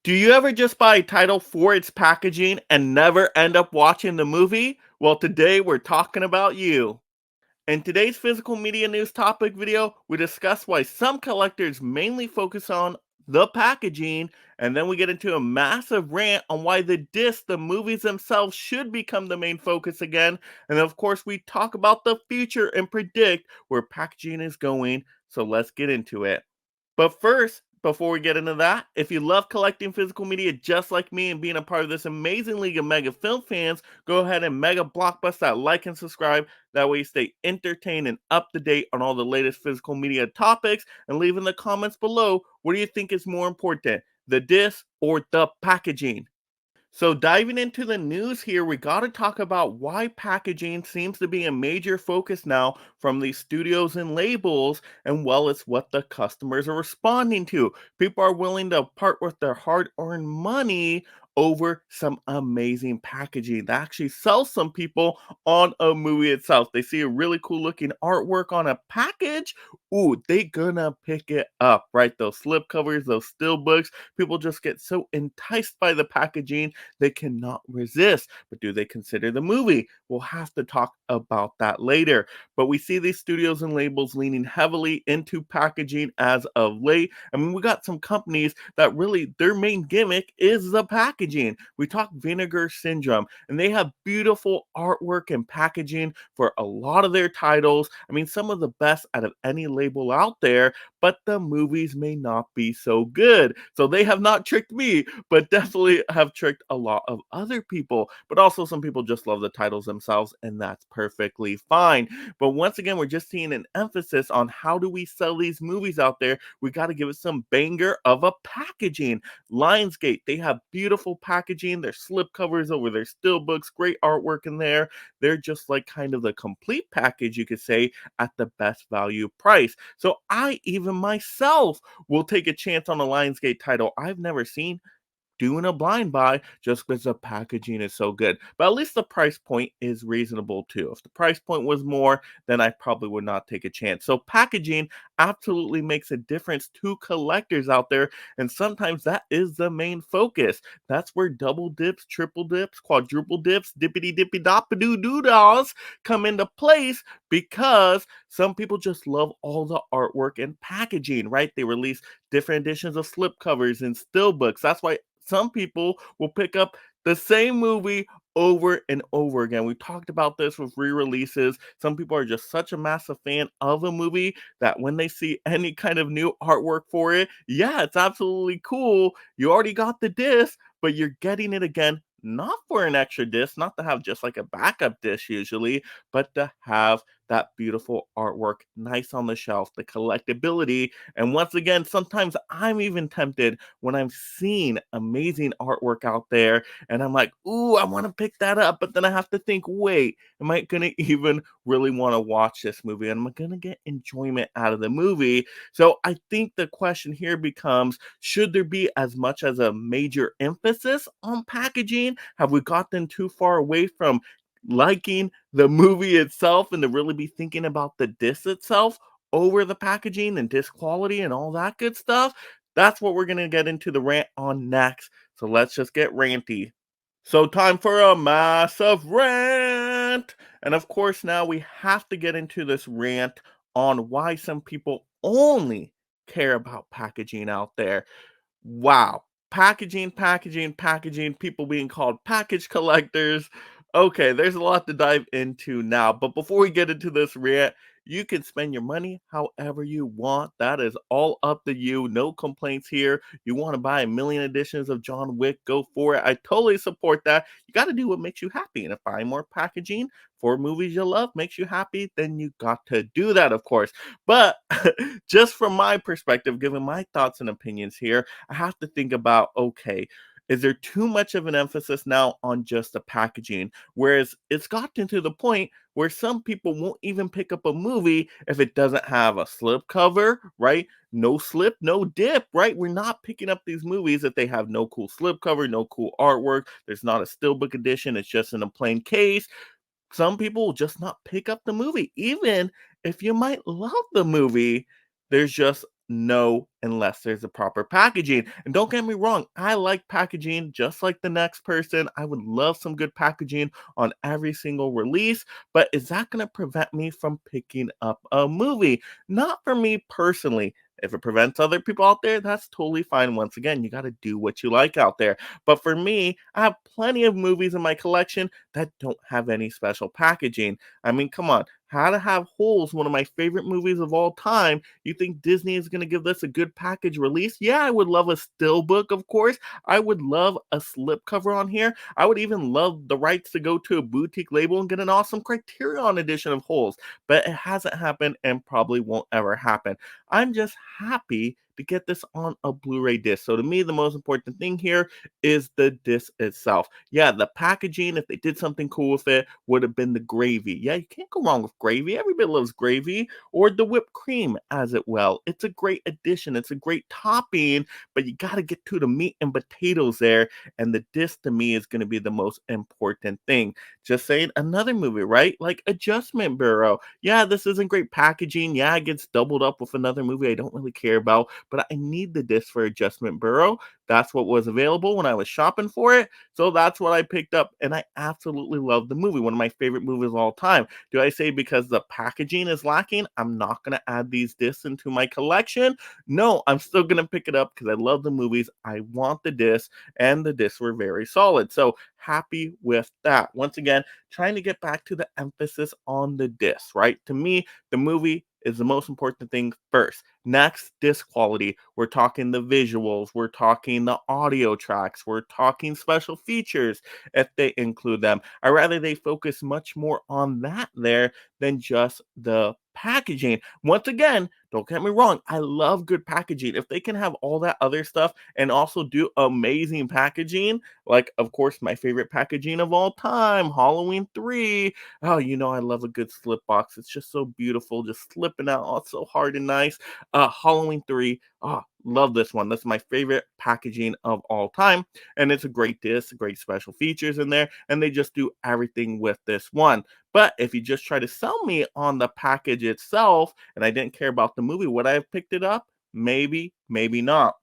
Do you ever just buy a title for its packaging and never end up watching the movie? Well, today we're talking about you. In today's physical media news topic video, we discuss why some collectors mainly focus on the packaging, and then we get into a massive rant on why the disc, the movies themselves, should become the main focus again. And of course, we talk about the future and predict where packaging is going. So let's get into it. But first, before we get into that, if you love collecting physical media just like me and being a part of this amazing league of mega film fans, go ahead and mega blockbust that like and subscribe. That way you stay entertained and up to date on all the latest physical media topics. And leave in the comments below, what do you think is more important, the disc or the packaging? So, diving into the news here, we got to talk about why packaging seems to be a major focus now from these studios and labels, and well, it's what the customers are responding to. People are willing to part with their hard earned money over some amazing packaging that actually sells some people on a movie itself. They see a really cool looking artwork on a package. Ooh, they gonna pick it up, right? Those slip covers, those still books. People just get so enticed by the packaging they cannot resist. But do they consider the movie? We'll have to talk about that later. But we see these studios and labels leaning heavily into packaging as of late. I mean, we got some companies that really their main gimmick is the packaging. We talk Vinegar Syndrome, and they have beautiful artwork and packaging for a lot of their titles. I mean, some of the best out of any label out there, but the movies may not be so good. So they have not tricked me, but definitely have tricked a lot of other people. But also, some people just love the titles themselves, and that's perfectly fine. But once again, we're just seeing an emphasis on how do we sell these movies out there. We got to give it some banger of a packaging. Lionsgate, they have beautiful packaging. Their slip covers over their still books, great artwork in there. They're just like kind of the complete package, you could say, at the best value price. So I even myself will take a chance on a Lionsgate title I've never seen, doing a blind buy just because the packaging is so good. But at least the price point is reasonable too. If the price point was more, then I probably would not take a chance. So packaging absolutely makes a difference to collectors out there, and sometimes that is the main focus. That's where double dips, triple dips, quadruple dips, dippity dippy doo doo dolls come into place because some people just love all the artwork and packaging, right? They release different editions of slip covers and still books. That's why some people will pick up the same movie over and over again. We talked about this with re-releases. Some people are just such a massive fan of a movie that when they see any kind of new artwork for it, yeah, it's absolutely cool. You already got the disc, but you're getting it again not for an extra disc, not to have just like a backup disc usually, but to have that beautiful artwork nice on the shelf, the collectability. And once again, sometimes I'm even tempted when I'm seeing amazing artwork out there and I'm like, ooh, I want to pick that up. But then I have to think, wait, am I going to even really want to watch this movie? And am I going to get enjoyment out of the movie? So I think the question here becomes, should there be as much as a major emphasis on packaging? Have we gotten too far away from liking the movie itself and to really be thinking about the disc itself over the packaging and disc quality and all that good stuff? That's what we're going to get into the rant on next. So let's just get ranty. So, time for a massive rant. And of course, now we have to get into this rant on why some people only care about packaging out there. Wow. Packaging, packaging, packaging, people being called package collectors. Okay, there's a lot to dive into now. But before we get into this rant, you can spend your money however you want. That is all up to you. No complaints here. You want to buy a million editions of John Wick, go for it. I totally support that. You got to do what makes you happy. And if buying more packaging for movies you love makes you happy, then you got to do that, of course. But just from my perspective, given my thoughts and opinions here, I have to think about, okay, is there too much of an emphasis now on just the packaging? Whereas it's gotten to the point where some people won't even pick up a movie if it doesn't have a slip cover, right? No slip, no dip, right? We're not picking up these movies if they have no cool slip cover, no cool artwork. There's not a steelbook edition, it's just in a plain case. Some people will just not pick up the movie. Even if you might love the movie, there's just no unless there's a proper packaging. And don't get me wrong, I like packaging just like the next person. I would love some good packaging on every single release, but is that going to prevent me from picking up a movie? Not for me personally. If it prevents other people out there, that's totally fine. Once again, you got to do what you like out there. But for me, I have plenty of movies in my collection that don't have any special packaging. I mean, come on. How to Have Holes, one of my favorite movies of all time. You think Disney is going to give this a good package release? Yeah, I would love a still book, of course. I would love a slipcover on here. I would even love the rights to go to a boutique label and get an awesome Criterion edition of Holes. But it hasn't happened and probably won't ever happen. I'm just happy to get this on a Blu-ray disc. So to me, the most important thing here is the disc itself. Yeah, the packaging, if they did something cool with it, would have been the gravy. Yeah, you can't go wrong with gravy. Everybody loves gravy, or the whipped cream as it well. It's a great addition. It's a great topping, but you got to get to the meat and potatoes there. And the disc to me is going to be the most important thing. Just saying, another movie, right? Like Adjustment Bureau. Yeah, this isn't great packaging. Yeah, it gets doubled up with another movie I don't really care about, but I need the disc for Adjustment Bureau. That's what was available when I was shopping for it. So that's what I picked up, and I absolutely love the movie. One of my favorite movies of all time. Do I say because the packaging is lacking, I'm not going to add these discs into my collection? No, I'm still going to pick it up because I love the movies. I want the discs, and the discs were very solid. So happy with that. Once again, trying to get back to the emphasis on the disc, right? To me, the movie is the most important thing first. Next, disc quality. We're talking the visuals, we're talking the audio tracks, we're talking special features if they include them. I rather they focus much more on that there than just the packaging. Once again, don't get me wrong, I love good packaging. If they can have all that other stuff and also do amazing packaging, like of course my favorite packaging of all time, Halloween 3. Oh, I love a good slip box. It's just so beautiful, just slipping out. Oh, it's so hard and nice. Halloween 3. Oh, love this one. That's my favorite packaging of all time. And it's a great disc, great special features in there. And they just do everything with this one. But if you just try to sell me on the package itself and I didn't care about the movie, would I have picked it up? Maybe, maybe not.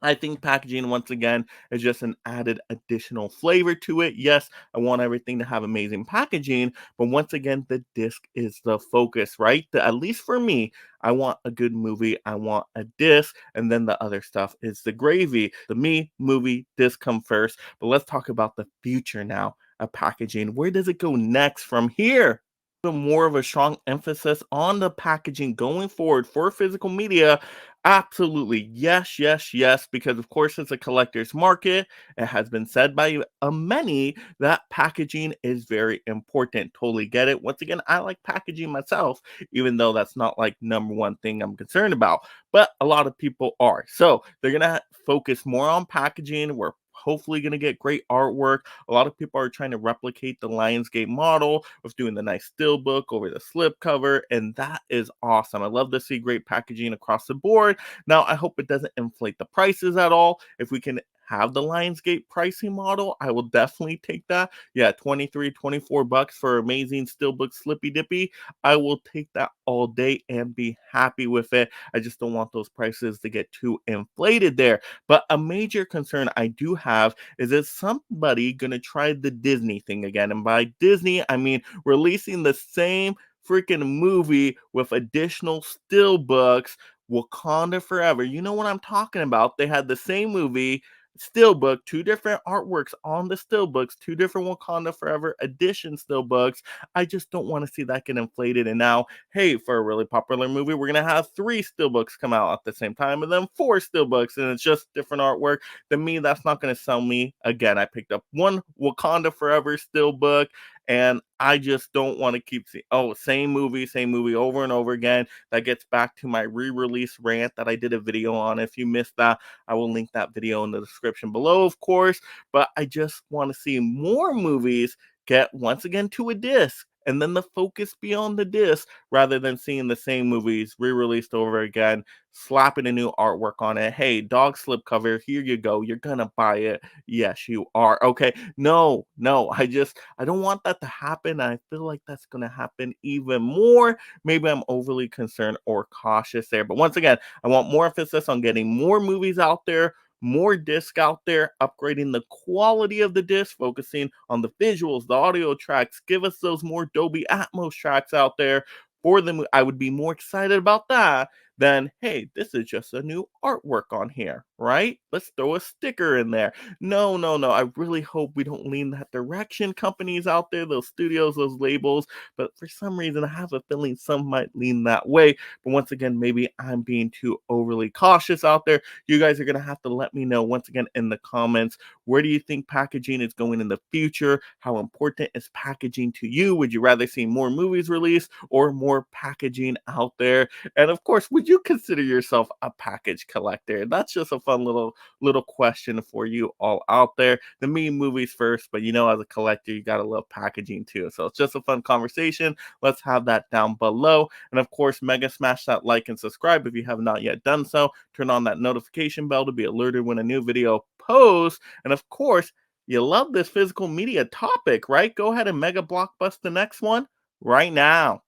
I think packaging, once again, is just an added additional flavor to it. Yes, I want everything to have amazing packaging, but once again, the disc is the focus, right? At least for me, I want a good movie. I want a disc, and then the other stuff is the gravy. The me, movie, disc come first. But let's talk about the future now of packaging. Where does it go next from here? More of a strong emphasis on the packaging going forward for physical media? Absolutely. Yes, yes, yes. Because, of course, it's a collector's market. It has been said by many that packaging is very important. Totally get it. Once again, I like packaging myself, even though that's not like number one thing I'm concerned about. But a lot of people are. So they're going to focus more on packaging. We're hopefully going to get great artwork. A lot of people are trying to replicate the Lionsgate model of doing the nice still book over the slip cover, and that is awesome. I love to see great packaging across the board. Now, I hope it doesn't inflate the prices at all. If we can have the Lionsgate pricing model, I will definitely take that. Yeah, 23, 24 bucks for amazing steelbook Slippy Dippy. I will take that all day and be happy with it. I just don't want those prices to get too inflated there. But a major concern I do have is somebody going to try the Disney thing again? And by Disney, I mean releasing the same freaking movie with additional still books, Wakanda Forever. You know what I'm talking about. They had the same movie, steelbook, two different artworks on the steelbooks, two different Wakanda Forever edition steelbooks. I just don't want to see that get inflated. And now, hey, for a really popular movie, we're gonna have three steelbooks come out at the same time, and then four steelbooks, and it's just different artwork. To me, that's not gonna sell me. Again, I picked up one Wakanda Forever steelbook, and I just don't want to keep seeing, same movie over and over again. That gets back to my re-release rant that I did a video on. If you missed that, I will link that video in the description below, of course. But I just want to see more movies get once again to a disc and then the focus be on the disc rather than seeing the same movies re-released over again, slapping a new artwork on it. Hey, dog slipcover, here you go. You're gonna buy it. Yes, you are. Okay. No, no, I don't want that to happen. I feel like that's gonna happen even more. Maybe I'm overly concerned or cautious there. But once again, I want more emphasis on getting more movies out there, more disc out there, upgrading the quality of the disc, focusing on the visuals, the audio tracks. Give us those more Dolby Atmos tracks out there for them. I would be more excited about that than, hey, this is just a new artwork on here, right? Let's throw a sticker in there. No, no, no. I really hope we don't lean that direction. Companies out there, those studios, those labels, but for some reason, I have a feeling some might lean that way. But once again, maybe I'm being too overly cautious out there. You guys are going to have to let me know once again in the comments. Where do you think packaging is going in the future? How important is packaging to you? Would you rather see more movies released or more packaging out there? And of course, would you consider yourself a package collector? That's just a fun little question for you all out there. The me movies first, but as a collector, you gotta love packaging too. So it's just a fun conversation. Let's have that down below. And of course, mega smash that like and subscribe if you have not yet done so. Turn on that notification bell to be alerted when a new video posts. And of course, you love this physical media topic, right? Go ahead and mega blockbuster the next one right now.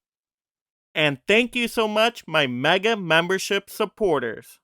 And thank you so much, my mega membership supporters.